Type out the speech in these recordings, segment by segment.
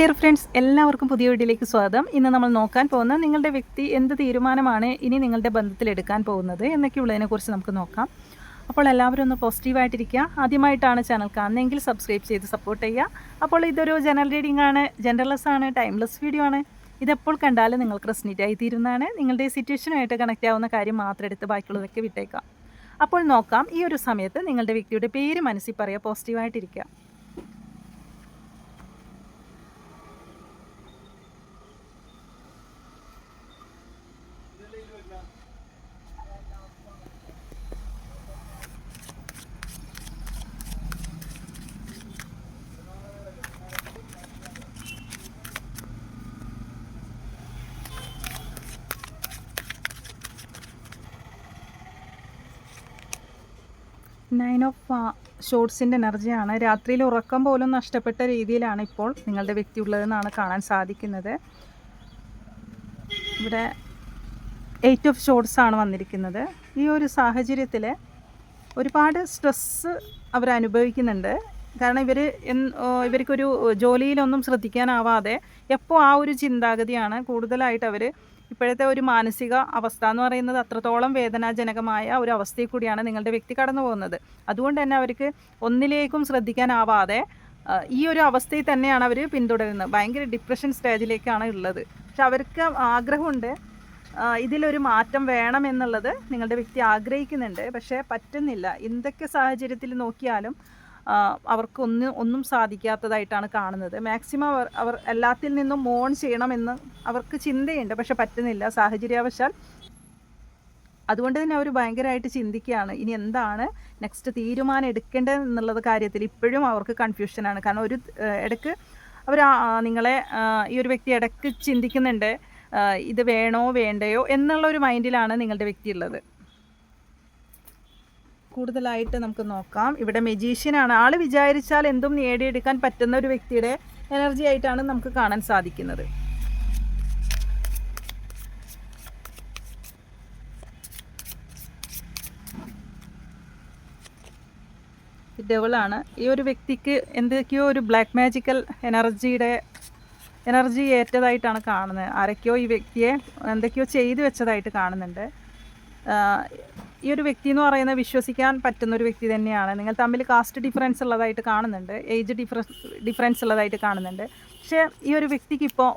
Dear friends, എല്ലാവർക്കും പുതിയ വീഡിയോയിലേക്ക് സ്വാഗതം. ഇന്ന് നമ്മൾ നോക്കാൻ പോകുന്ന നിങ്ങളുടെ വ്യക്തി എന്ത് തീരുമാനമാണ് ഇനി നിങ്ങളുടെ ബന്ധത്തിൽ എടുക്കാൻ പോകുന്നത് എന്നൊക്കെയുള്ളതിനെക്കുറിച്ച് നമുക്ക് നോക്കാം. അപ്പോൾ എല്ലാവരും ഒന്ന് പോസിറ്റീവായിട്ടിരിക്കുക. ആദ്യമായിട്ടാണ് ചാനൽ കാണുന്നതെങ്കിൽ സബ്സ്ക്രൈബ് ചെയ്ത് സപ്പോർട്ട് ചെയ്യുക. അപ്പോൾ ഇതൊരു ജനറൽ റീഡിംഗ് ആണ്, ജനറൽലെസ് ആണ്, ടൈംലെസ് വീഡിയോ ആണ്. ഇതെപ്പോൾ കണ്ടാലും നിങ്ങൾക്ക് റെസനേറ്റ് ആയി തീരുന്നതാണ്. നിങ്ങളുടെ സിറ്റുവേഷനുമായിട്ട് കണക്റ്റ് ആവുന്ന കാര്യം മാത്രം എടുത്ത് ബാക്കിയുള്ളതൊക്കെ വിട്ടേക്കാം. അപ്പോൾ നോക്കാം. ഈ ഒരു സമയത്ത് നിങ്ങളുടെ വ്യക്തിയുടെ പേര് മനസ്സിൽ പറയുക, പോസിറ്റീവായിട്ടിരിക്കുക. നയൻ ഓഫ് ഷോർട്സിൻ്റെ എനർജിയാണ്. രാത്രിയിൽ ഉറക്കം പോലും നഷ്ടപ്പെട്ട രീതിയിലാണ് ഇപ്പോൾ നിങ്ങളുടെ വ്യക്തി ഉള്ളതെന്നാണ് കാണാൻ സാധിക്കുന്നത്. ഇവിടെ 8 ഓഫ് ഷോർട്സ് ആണ് വന്നിരിക്കുന്നത്. ഈ ഒരു സാഹചര്യത്തിൽ ഒരുപാട് സ്ട്രെസ്സ് അവർ അനുഭവിക്കുന്നുണ്ട്. കാരണം ഇവർക്കൊരു ജോലിയിലൊന്നും ശ്രദ്ധിക്കാനാവാതെ എപ്പോൾ ആ ഒരു ചിന്താഗതിയാണ് കൂടുതലായിട്ട് അവർ ഇപ്പോഴത്തെ ഒരു മാനസിക അവസ്ഥ എന്ന് പറയുന്നത് അത്രത്തോളം വേദനാജനകമായ ഒരു അവസ്ഥയിൽ കൂടിയാണ് നിങ്ങളുടെ വ്യക്തി കടന്നു പോകുന്നത്. അതുകൊണ്ട് തന്നെ അവർക്ക് ഒന്നിലേക്കും ശ്രദ്ധിക്കാനാവാതെ ഈ ഒരു അവസ്ഥയിൽ തന്നെയാണ് അവർ പിന്തുടരുന്നത്. ഭയങ്കര ഡിപ്രഷൻ സ്റ്റേജിലേക്കാണ് ഉള്ളത്. പക്ഷെ അവർക്ക് ആഗ്രഹമുണ്ട്, ഇതിലൊരു മാറ്റം വേണമെന്നുള്ളത് നിങ്ങളുടെ വ്യക്തി ആഗ്രഹിക്കുന്നുണ്ട്. പക്ഷേ പറ്റുന്നില്ല. എന്തൊക്കെ സാഹചര്യത്തിൽ നോക്കിയാലും ഒന്നും സാധിക്കാത്തതായിട്ടാണ് കാണുന്നത്. മാക്സിമം അവർ എല്ലാത്തിൽ നിന്നും മോൺ ചെയ്യണമെന്ന് അവർക്ക് ചിന്തയുണ്ട്, പക്ഷെ പറ്റുന്നില്ല സാഹചര്യവശാൽ. അതുകൊണ്ട് തന്നെ അവർ ഭയങ്കരമായിട്ട് ചിന്തിക്കുകയാണ് ഇനി എന്താണ് നെക്സ്റ്റ് തീരുമാനം എടുക്കേണ്ടത് എന്നുള്ളത് കാര്യത്തിൽ ഇപ്പോഴും അവർക്ക് കൺഫ്യൂഷനാണ്. കാരണം ഒരു ഇടയ്ക്ക് അവർ നിങ്ങളെ ഈ ഒരു വ്യക്തി ഇടയ്ക്ക് ചിന്തിക്കുന്നുണ്ട്, ഇത് വേണോ വേണ്ടയോ എന്നുള്ളൊരു മൈൻഡിലാണ് നിങ്ങളുടെ വ്യക്തി ഉള്ളത്. കൂടുതലായിട്ട് നമുക്ക് നോക്കാം. ഇവിടെ മെജീഷ്യനാണ്. ആൾ വിചാരിച്ചാൽ എന്തും നേടിയെടുക്കാൻ പറ്റുന്ന ഒരു വ്യക്തിയുടെ എനർജി ആയിട്ടാണ് നമുക്ക് കാണാൻ സാധിക്കുന്നത്. ഡെവിളാണ്. ഈ ഒരു വ്യക്തിക്ക് എന്തൊക്കെയോ ഒരു ബ്ലാക്ക് മാജിക്കൽ എനർജി ഏറ്റതായിട്ടാണ് കാണുന്നത്. ആരൊക്കെയോ ഈ വ്യക്തിയെ എന്തൊക്കെയോ ചെയ്തു വെച്ചതായിട്ട് കാണുന്നുണ്ട്. ഈ ഒരു വ്യക്തി എന്ന് പറയുന്നത് വിശ്വസിക്കാൻ പറ്റുന്ന ഒരു വ്യക്തി തന്നെയാണ്. നിങ്ങൾ തമ്മിൽ കാസ്റ്റ് ഡിഫറൻസ് ഉള്ളതായിട്ട് കാണുന്നുണ്ട്, ഏജ് ഡിഫറൻസ് ഉള്ളതായിട്ട് കാണുന്നുണ്ട്. പക്ഷേ ഈ ഒരു വ്യക്തിക്ക് ഇപ്പോൾ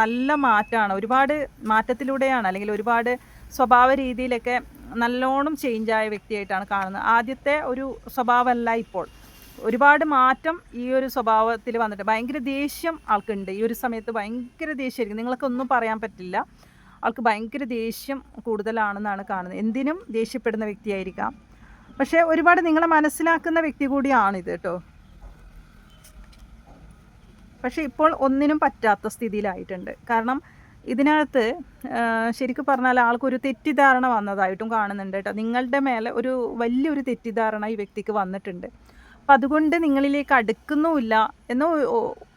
നല്ല മാറ്റമാണ്, ഒരുപാട് മാറ്റത്തിലൂടെയാണ്, അല്ലെങ്കിൽ ഒരുപാട് സ്വഭാവ രീതിയിലൊക്കെ നല്ലോണം ചേഞ്ചായ വ്യക്തിയായിട്ടാണ് കാണുന്നത്. ആദ്യത്തെ ഒരു സ്വഭാവമല്ല ഇപ്പോൾ. ഒരുപാട് മാറ്റം ഈ ഒരു സ്വഭാവത്തിൽ വന്നിട്ട്. ഭയങ്കര ദേഷ്യം ആൾക്കുണ്ട്. ഈ ഒരു സമയത്ത് ഭയങ്കര ദേഷ്യമായിരിക്കും. നിങ്ങൾക്കൊന്നും പറയാൻ പറ്റില്ല. ആൾക്ക് ഭയങ്കര ദേഷ്യം കൂടുതലാണെന്നാണ് കാണുന്നത്. എന്തിനും ദേഷ്യപ്പെടുന്ന വ്യക്തിയായിരിക്കാം. പക്ഷേ ഒരുപാട് നിങ്ങളെ മനസ്സിലാക്കുന്ന വ്യക്തി കൂടിയാണിത് കേട്ടോ. പക്ഷേ ഇപ്പോൾ ഒന്നിനും പറ്റാത്ത സ്ഥിതിയിലായിട്ടുണ്ട്. കാരണം ഇതിനകത്ത് ശരിക്കും പറഞ്ഞാൽ ആൾക്കൊരു തെറ്റിദ്ധാരണ വന്നതായിട്ടും കാണുന്നുണ്ട് കേട്ടോ. നിങ്ങളുടെ മേലെ ഒരു വലിയൊരു തെറ്റിദ്ധാരണ ഈ വ്യക്തിക്ക് വന്നിട്ടുണ്ട്. അപ്പം അതുകൊണ്ട് നിങ്ങളിലേക്ക് അടുക്കുന്നുമില്ല എന്ന്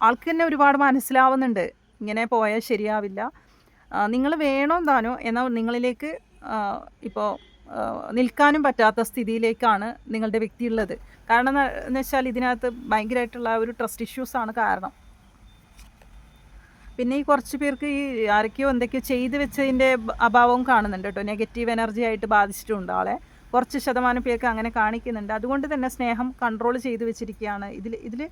ആൾക്ക് തന്നെ ഒരുപാട് മനസ്സിലാവുന്നുണ്ട്. ഇങ്ങനെ പോയാൽ ശരിയാവില്ല, നിങ്ങൾ വേണോ താനോ എന്നാൽ നിങ്ങളിലേക്ക് ഇപ്പോൾ നിൽക്കാനും പറ്റാത്ത സ്ഥിതിയിലേക്കാണ് നിങ്ങളുടെ വ്യക്തി ഉള്ളത്. കാരണം എന്ന് വെച്ചാൽ ഇതിനകത്ത് ഭയങ്കരമായിട്ടുള്ള ഒരു ട്രസ്റ്റ് ഇഷ്യൂസാണ് കാരണം. പിന്നെ ഈ കുറച്ച് പേർക്ക് ഈ ആരൊക്കെയോ എന്തൊക്കെയോ ചെയ്തു വെച്ചതിൻ്റെ അഭാവവും കാണുന്നുണ്ട് കേട്ടോ. നെഗറ്റീവ് എനർജി ആയിട്ട് ബാധിച്ചിട്ടുണ്ട് ആളെ. കുറച്ച് ശതമാനം പേർക്ക് അങ്ങനെ കാണിക്കുന്നുണ്ട്. അതുകൊണ്ട് തന്നെ സ്നേഹം കൺട്രോൾ ചെയ്ത് വെച്ചിരിക്കുകയാണ്. ഇതിൽ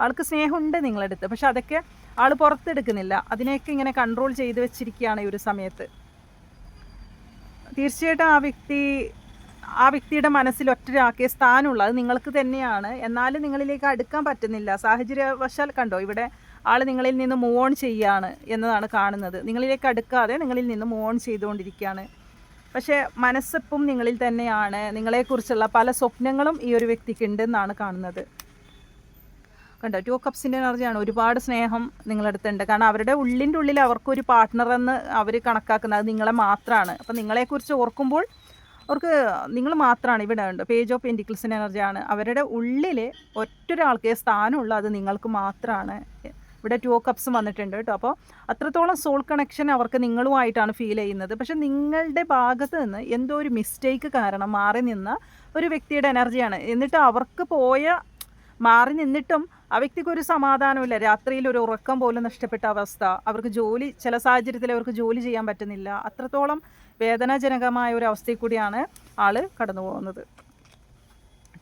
ആൾക്ക് സ്നേഹമുണ്ട് നിങ്ങളടുത്ത്, പക്ഷെ അതൊക്കെ ആൾ പുറത്തെടുക്കുന്നില്ല. അതിനെയൊക്കെ ഇങ്ങനെ കൺട്രോൾ ചെയ്ത് വെച്ചിരിക്കുകയാണ് ഈ ഒരു സമയത്ത്. തീർച്ചയായിട്ടും ആ വ്യക്തിയുടെ മനസ്സിൽ ഒറ്റരാക്കിയ സ്ഥാനമുള്ള അത് നിങ്ങൾക്ക് തന്നെയാണ്. എന്നാലും നിങ്ങളിലേക്ക് അടുക്കാൻ പറ്റുന്നില്ല. സാഹചര്യവശാൽ കണ്ടോ, ഇവിടെ ആൾ നിങ്ങളിൽ നിന്ന് മൂവ് ഓൺ ചെയ്യുകയാണ് എന്നതാണ് കാണുന്നത്. നിങ്ങളിലേക്ക് അടുക്കാതെ നിങ്ങളിൽ നിന്ന് മൂവ് ഓൺ ചെയ്തുകൊണ്ടിരിക്കുകയാണ്. പക്ഷേ മനസ്സെപ്പം നിങ്ങളിൽ തന്നെയാണ്. നിങ്ങളെക്കുറിച്ചുള്ള പല സ്വപ്നങ്ങളും ഈ ഒരു വ്യക്തിക്ക് ഉണ്ടെന്നാണ് കാണുന്നത്. കണ്ടോ, 2 കപ്സിൻ്റെ എനർജിയാണ്. ഒരുപാട് സ്നേഹം നിങ്ങളടുത്തുണ്ട്. കാരണം അവരുടെ ഉള്ളിൽ അവർക്കൊരു പാർട്ട്ണറെന്ന് അവർ കണക്കാക്കുന്നത് നിങ്ങളെ മാത്രമാണ്. അപ്പം നിങ്ങളെക്കുറിച്ച് ഓർക്കുമ്പോൾ അവർക്ക് നിങ്ങൾ മാത്രമാണ്. ഇവിടെ ഉണ്ട് പേജ് ഓഫ് പെൻറ്റിക്കിൾസിൻ്റെ എനർജിയാണ്. അവരുടെ ഉള്ളിൽ ഒറ്റൊരാൾക്കേ സ്ഥാനമുള്ള അത് നിങ്ങൾക്ക് മാത്രമാണ്. ഇവിടെ 2 കപ്സും വന്നിട്ടുണ്ട് കേട്ടോ. അപ്പോൾ അത്രത്തോളം സോൾ കണക്ഷൻ അവർക്ക് നിങ്ങളുമായിട്ടാണ് ഫീൽ ചെയ്യുന്നത്. പക്ഷെ നിങ്ങളുടെ ഭാഗത്ത് നിന്ന് എന്തോ ഒരു മിസ്റ്റേക്ക് കാരണം മാറി നിന്ന ഒരു വ്യക്തിയുടെ എനർജിയാണ്. എന്നിട്ട് അവർക്ക് മാറി നിന്നിട്ടും ആ വ്യക്തിക്ക് ഒരു സമാധാനമില്ല, രാത്രിയിൽ ഒരു ഉറക്കം പോലും നഷ്ടപ്പെട്ട അവസ്ഥ, അവർക്ക് ജോലി ചില സാഹചര്യത്തിൽ അവർക്ക് ജോലി ചെയ്യാൻ പറ്റുന്നില്ല, അത്രത്തോളം വേദനാജനകമായ ഒരു അവസ്ഥയിൽ കൂടിയാണ് ആൾ കടന്നു പോകുന്നത്.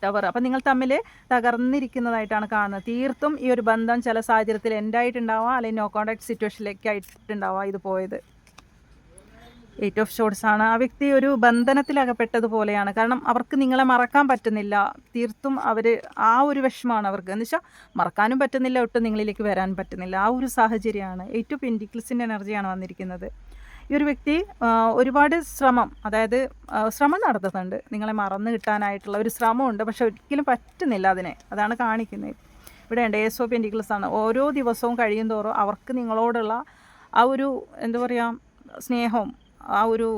ടവർ അപ്പം നിങ്ങൾ തമ്മിൽ തകർന്നിരിക്കുന്നതായിട്ടാണ് കാണുന്നത്. തീർത്തും ഈ ഒരു ബന്ധം ചില സാഹചര്യത്തിൽ എൻഡായിട്ടുണ്ടാവാം, അല്ലെങ്കിൽ നോ കോൺടാക്ട് സിറ്റുവേഷനിലേക്കായിട്ടുണ്ടാവാം ഇത് പോയത്. 8 ഓഫ് ഷോർട്സ് ആണ്. ആ വ്യക്തി ഒരു ബന്ധനത്തിലകപ്പെട്ടതുപോലെയാണ്. കാരണം അവർക്ക് നിങ്ങളെ മറക്കാൻ പറ്റുന്നില്ല. തീർത്തും അവർ ആ ഒരു വിഷമമാണ് അവർക്ക്. എന്ന് വെച്ചാൽ മറക്കാനും പറ്റുന്നില്ല, ഒട്ടും നിങ്ങളിലേക്ക് വരാൻ പറ്റുന്നില്ല. ആ ഒരു സാഹചര്യമാണ്. 8 ഓഫ് പെൻറ്റിക്കിൾസിൻ്റെ എനർജിയാണ് വന്നിരിക്കുന്നത്. ഈ ഒരു വ്യക്തി ഒരുപാട് ശ്രമം, അതായത് ശ്രമം നടത്തുന്നുണ്ട്, നിങ്ങളെ മറന്നു കിട്ടാനായിട്ടുള്ള ഒരു ശ്രമമുണ്ട്, പക്ഷെ ഒരിക്കലും പറ്റുന്നില്ല അതിനെ. അതാണ് കാണിക്കുന്നത്. ഇവിടെ ഉണ്ട് ഏസ് ഓഫ് പെൻറ്റിക്കിൾസ് ആണ്. ഓരോ ദിവസവും കഴിയും തോറും അവർക്ക് നിങ്ങളോടുള്ള ആ ഒരു എന്താ പറയുക സ്നേഹവും ആ ഒരു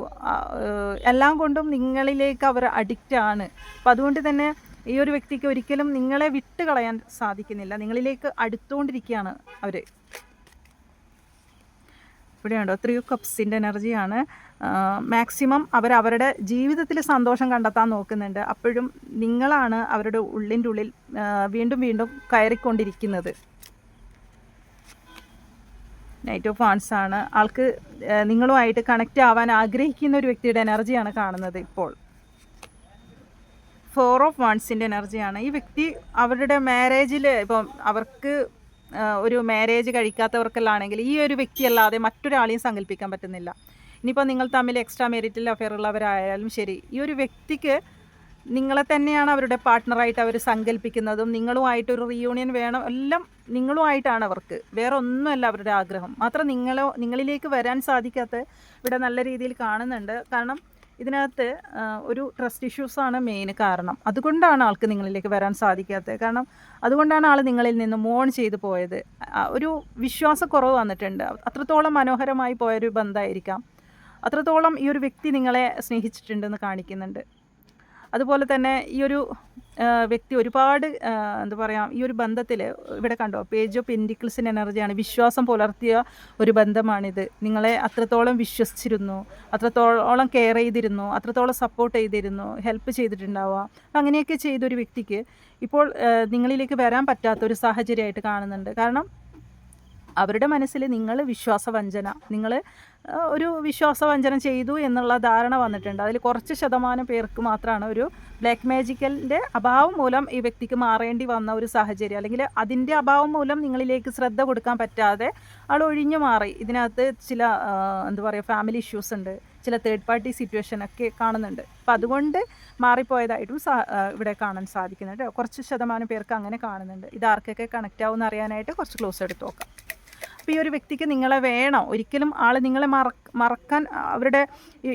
എല്ലാം കൊണ്ടും നിങ്ങളിലേക്ക് അവർ അഡിക്റ്റാണ്. അപ്പം അതുകൊണ്ട് തന്നെ ഈ ഒരു വ്യക്തിക്ക് ഒരിക്കലും നിങ്ങളെ വിട്ട് കളയാൻ സാധിക്കുന്നില്ല, നിങ്ങളിലേക്ക് അടുത്തുകൊണ്ടിരിക്കുകയാണ് അവർ. ഇവിടെയുണ്ടോ 3 ഓഫ് കപ്സിൻ്റെ എനർജിയാണ്. മാക്സിമം അവരുടെ ജീവിതത്തിൽ സന്തോഷം കണ്ടെത്താൻ നോക്കുന്നുണ്ട്. അപ്പോഴും നിങ്ങളാണ് അവരുടെ ഉള്ളിൻ്റെ ഉള്ളിൽ വീണ്ടും വീണ്ടും കയറിക്കൊണ്ടിരിക്കുന്നത്. നൈറ്റ് ഓഫ് വാൺസ് ആണ്. ആൾക്ക് നിങ്ങളുമായിട്ട് കണക്റ്റ് ആവാൻ ആഗ്രഹിക്കുന്ന ഒരു വ്യക്തിയുടെ എനർജിയാണ് കാണുന്നത് ഇപ്പോൾ. 4 ഓഫ് വാൺസിൻ്റെ എനർജിയാണ്. ഈ വ്യക്തി അവരുടെ മാരേജിൽ ഇപ്പം അവർക്ക് ഒരു മാരേജ് കഴിക്കാത്തവർക്കെല്ലാണെങ്കിൽ ഈ ഒരു വ്യക്തിയല്ലാതെ മറ്റൊരാളെയും സങ്കല്പിക്കാൻ പറ്റുന്നില്ല. ഇനിയിപ്പോൾ നിങ്ങൾ തമ്മിൽ എക്സ്ട്രാ മെറിറ്റൽ അഫെയർ ഉള്ളവരായാലും ശരി, ഈ ഒരു വ്യക്തിക്ക് നിങ്ങളെ തന്നെയാണ് അവരുടെ പാർട്ട്ണറായിട്ട് അവർ സങ്കല്പിക്കുന്നതും. നിങ്ങളുമായിട്ടൊരു റീയൂണിയൻ വേണം, എല്ലാം നിങ്ങളുമായിട്ടാണ് അവർക്ക്, വേറെ ഒന്നുമല്ല അവരുടെ ആഗ്രഹം. മാത്രം നിങ്ങളിലേക്ക് വരാൻ സാധിക്കാത്ത ഇവിടെ നല്ല രീതിയിൽ കാണുന്നുണ്ട്. കാരണം ഇതിനകത്ത് ഒരു ട്രസ്റ്റ് ഇഷ്യൂസാണ് മെയിൻ കാരണം. അതുകൊണ്ടാണ് ആൾക്ക് നിങ്ങളിലേക്ക് വരാൻ സാധിക്കാത്തത്. കാരണം അതുകൊണ്ടാണ് ആൾ നിങ്ങളിൽ നിന്ന് മോൺ ചെയ്തു പോയത്. ഒരു വിശ്വാസക്കുറവ് വന്നിട്ടുണ്ട്. അത്രത്തോളം മനോഹരമായി പോയൊരു ബന്ധമായിരിക്കാം, അത്രത്തോളം ഈ ഒരു വ്യക്തി നിങ്ങളെ സ്നേഹിച്ചിട്ടുണ്ടെന്ന് കാണിക്കുന്നുണ്ട്. അതുപോലെ തന്നെ ഈ ഒരു വ്യക്തി ഒരുപാട് എന്താ പറയുക, ഈ ഒരു ബന്ധത്തിൽ ഇവിടെ കണ്ടോ പേജ് ഓഫ് പെൻറ്റിക്കിൾസിൻ്റെ എനർജിയാണ്. വിശ്വാസം പുലർത്തിയ ഒരു ബന്ധമാണിത്. നിങ്ങളെ അത്രത്തോളം വിശ്വസിച്ചിരുന്നു, അത്രത്തോളം കെയർ ചെയ്തിരുന്നു, അത്രത്തോളം സപ്പോർട്ട് ചെയ്തിരുന്നു, ഹെൽപ്പ് ചെയ്തിട്ടുണ്ടാവുക. അങ്ങനെയൊക്കെ ചെയ്തൊരു വ്യക്തിക്ക് ഇപ്പോൾ നിങ്ങളിലേക്ക് വരാൻ പറ്റാത്തൊരു സാഹചര്യമായിട്ട് കാണുന്നുണ്ട്. കാരണം അവരുടെ മനസ്സിൽ നിങ്ങൾ വിശ്വാസവഞ്ചന, നിങ്ങൾ ഒരു വിശ്വാസവഞ്ചന ചെയ്തു എന്നുള്ള ധാരണ വന്നിട്ടുണ്ട്. അതിൽ കുറച്ച് ശതമാനം പേർക്ക് മാത്രമാണ് ഒരു ബ്ലാക്ക് മാജിക്കലിൻ്റെ അഭാവം മൂലം ഈ വ്യക്തിക്ക് മാറേണ്ടി വന്ന ഒരു സാഹചര്യം, അല്ലെങ്കിൽ അതിൻ്റെ അഭാവം മൂലം നിങ്ങളിലേക്ക് ശ്രദ്ധ കൊടുക്കാൻ പറ്റാതെ ആൾ ഒഴിഞ്ഞു മാറി. ഇതിനകത്ത് ചില എന്താ പറയുക ഫാമിലി ഇഷ്യൂസ് ഉണ്ട്, ചില തേർഡ് പാർട്ടി സിറ്റുവേഷനൊക്കെ കാണുന്നുണ്ട്. അപ്പം അതുകൊണ്ട് മാറിപ്പോയതായിട്ടും ഇവിടെ കാണാൻ സാധിക്കുന്നുണ്ട്. കുറച്ച് ശതമാനം പേർക്ക് അങ്ങനെ കാണുന്നുണ്ട്. ഇത് ആർക്കൊക്കെ കണക്റ്റ് ആവുമെന്ന് അറിയാനായിട്ട് കുറച്ച് ക്ലോസ് എടുത്ത് നോക്കാം. അപ്പോൾ ഈ ഒരു വ്യക്തിക്ക് നിങ്ങളെ വേണം, ഒരിക്കലും ആൾ നിങ്ങളെ മറക്കാൻ അവരുടെ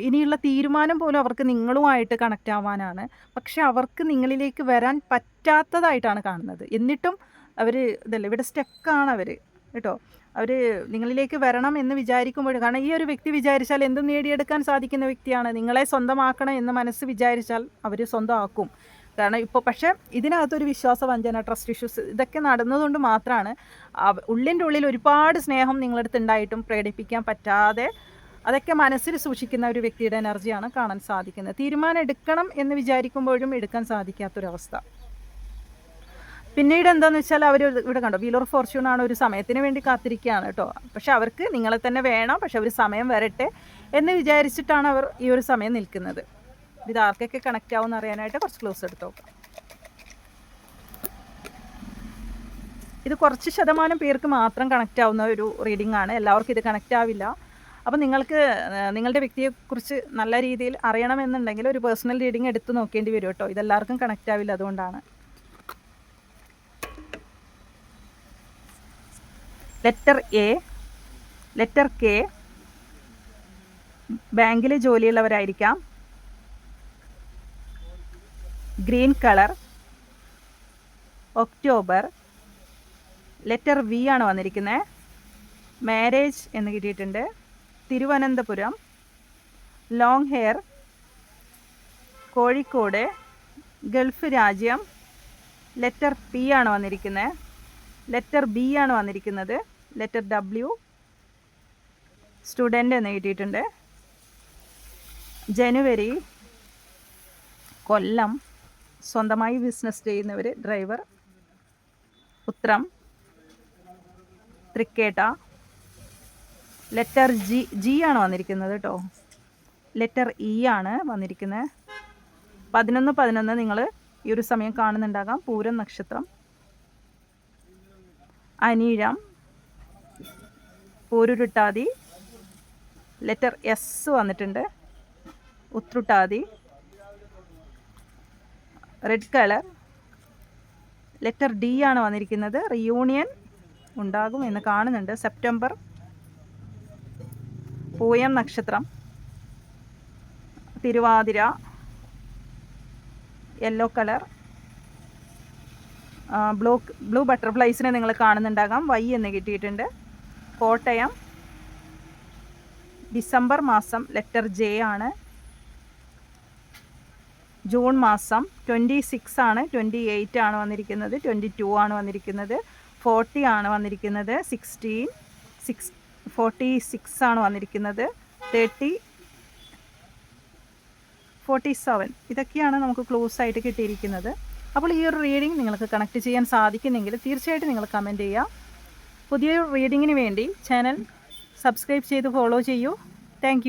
ഇനിയുള്ള തീരുമാനം പോലും അവർക്ക് നിങ്ങളുമായിട്ട് കണക്റ്റ് ആവാനാണ്. പക്ഷെ അവർക്ക് നിങ്ങളിലേക്ക് വരാൻ പറ്റാത്തതായിട്ടാണ് കാണുന്നത്. എന്നിട്ടും അവർ ഇതല്ല, ഇവിടെ സ്റ്റക്കാണ് അവർ കേട്ടോ. അവർ നിങ്ങളിലേക്ക് വരണം എന്ന് വിചാരിക്കുമ്പോൾ, കാരണം ഈ ഒരു വ്യക്തി വിചാരിച്ചാൽ എന്തും നേടിയെടുക്കാൻ സാധിക്കുന്ന വ്യക്തിയാണ്. നിങ്ങളെ സ്വന്തമാക്കണം എന്ന് മനസ്സ് വിചാരിച്ചാൽ അവർ സ്വന്തമാക്കും. കാരണം ഇപ്പോൾ പക്ഷേ ഇതിനകത്തൊരു വിശ്വാസവഞ്ചന, ട്രസ്റ്റ് ഇഷ്യൂസ് ഇതൊക്കെ നടന്നതുകൊണ്ട് മാത്രമാണ് ഉള്ളിൻ്റെ ഉള്ളിൽ ഒരുപാട് സ്നേഹം നിങ്ങളടുത്ത് ഉണ്ടായിട്ടും പ്രകടിപ്പിക്കാൻ പറ്റാതെ അതൊക്കെ മനസ്സിൽ സൂക്ഷിക്കുന്ന ഒരു വ്യക്തിയുടെ എനർജിയാണ് കാണാൻ സാധിക്കുന്നത്. തീരുമാനം എടുക്കണം എന്ന് വിചാരിക്കുമ്പോഴും എടുക്കാൻ സാധിക്കാത്തൊരവസ്ഥ. പിന്നീട് എന്താണെന്ന് വെച്ചാൽ അവർ ഇവിടെ കണ്ടോ വീൽ ഓഫ് ഫോർച്യൂൺ ആണ്, ഒരു സമയത്തിന് വേണ്ടി കാത്തിരിക്കുകയാണ് കേട്ടോ. പക്ഷെ അവർക്ക് നിങ്ങളെ തന്നെ വേണം, പക്ഷെ ഒരു സമയം വരട്ടെ എന്ന് വിചാരിച്ചിട്ടാണ് അവർ ഈ ഒരു സമയം നിൽക്കുന്നത്. ഇത് ആർക്കൊക്കെ കണക്റ്റ് ആവുമെന്ന് അറിയാനായിട്ട് കുറച്ച് ക്ലോസ് എടുത്ത് നോക്കാം. ഇത് കുറച്ച് ശതമാനം പേർക്ക് മാത്രം കണക്റ്റ് ആവുന്ന ഒരു റീഡിംഗ് ആണ്, എല്ലാവർക്കും ഇത് കണക്റ്റ് ആവില്ല. അപ്പോൾ നിങ്ങൾക്ക് നിങ്ങളുടെ വ്യക്തിയെക്കുറിച്ച് നല്ല രീതിയിൽ അറിയണമെന്നുണ്ടെങ്കിൽ ഒരു പേഴ്സണൽ റീഡിംഗ് എടുത്ത് നോക്കേണ്ടി വരും കേട്ടോ. ഇതെല്ലാവർക്കും കണക്റ്റ് ആവില്ല, അതുകൊണ്ടാണ്. ലെറ്റർ എ, ലെറ്റർ കെ, ബാങ്കിൽ ജോലിയുള്ളവരായിരിക്കാം. Green colour, October. Letter V ആണ് വന്നിരിക്കുന്നത്. മാരേജ് എന്ന് കിട്ടിയിട്ടുണ്ട്. Thiruvananthapuram, long hair, Kozhikode, gulf രാജ്യം. ലെറ്റർ പി ആണ് വന്നിരിക്കുന്നത്. ലെറ്റർ ബി ആണ് വന്നിരിക്കുന്നത്. ലെറ്റർ ഡബ്ല്യു, സ്റ്റുഡൻ്റ് എന്ന് കിട്ടിയിട്ടുണ്ട്. ജനുവരി, കൊല്ലം, സ്വന്തമായി ബിസിനസ് ചെയ്യുന്നവർ, ഡ്രൈവർ. ഉത്രം, തൃക്കേട്ട. ലെറ്റർ ജി ആണ് വന്നിരിക്കുന്നത് കേട്ടോ. ലെറ്റർ ഇ ആണ് വന്നിരിക്കുന്നത്. 11 നിങ്ങൾ ഈ ഒരു സമയം കാണുന്നുണ്ടാകാം. പൂരം നക്ഷത്രം. അനീഴം, പൂരുരുട്ടാതി. ലെറ്റർ എസ് വന്നിട്ടുണ്ട്. ഉത്രുട്ടാതി, റെഡ് കളർ. ലെറ്റർ ഡി ആണ് വന്നിരിക്കുന്നത്. റിയൂണിയൻ ഉണ്ടാകും എന്ന് കാണുന്നുണ്ട്. സെപ്റ്റംബർ. പൂയം നക്ഷത്രം. Thiruvathira, yellow colour. ബ്ലൂ ബട്ടർഫ്ലൈസിനെ നിങ്ങൾ കാണുന്നുണ്ടാകാം. വൈ എന്ന് കിട്ടിയിട്ടുണ്ട്. കോട്ടയം. ഡിസംബർ മാസം ലെറ്റർ ജെ ആണ്. ജൂൺ മാസം 26 ആണ്. 28 ആണ് വന്നിരിക്കുന്നത്. 22 ആണ് വന്നിരിക്കുന്നത്. 40 ആണ് വന്നിരിക്കുന്നത്. 46 ആണ് വന്നിരിക്കുന്നത്. 30, 47 ഇതൊക്കെയാണ് നമുക്ക് ക്ലോസ് ആയിട്ട് കിട്ടിയിരിക്കുന്നത്. അപ്പോൾ ഈ ഒരു റീഡിംഗ് നിങ്ങൾക്ക് കണക്ട് ചെയ്യാൻ സാധിക്കുന്നെങ്കിൽ തീർച്ചയായിട്ടും നിങ്ങൾ കമൻറ്റ് ചെയ്യുക. പുതിയൊരു റീഡിങ്ങിന് വേണ്ടി ചാനൽ സബ്സ്ക്രൈബ് ചെയ്ത് ഫോളോ ചെയ്യൂ. താങ്ക്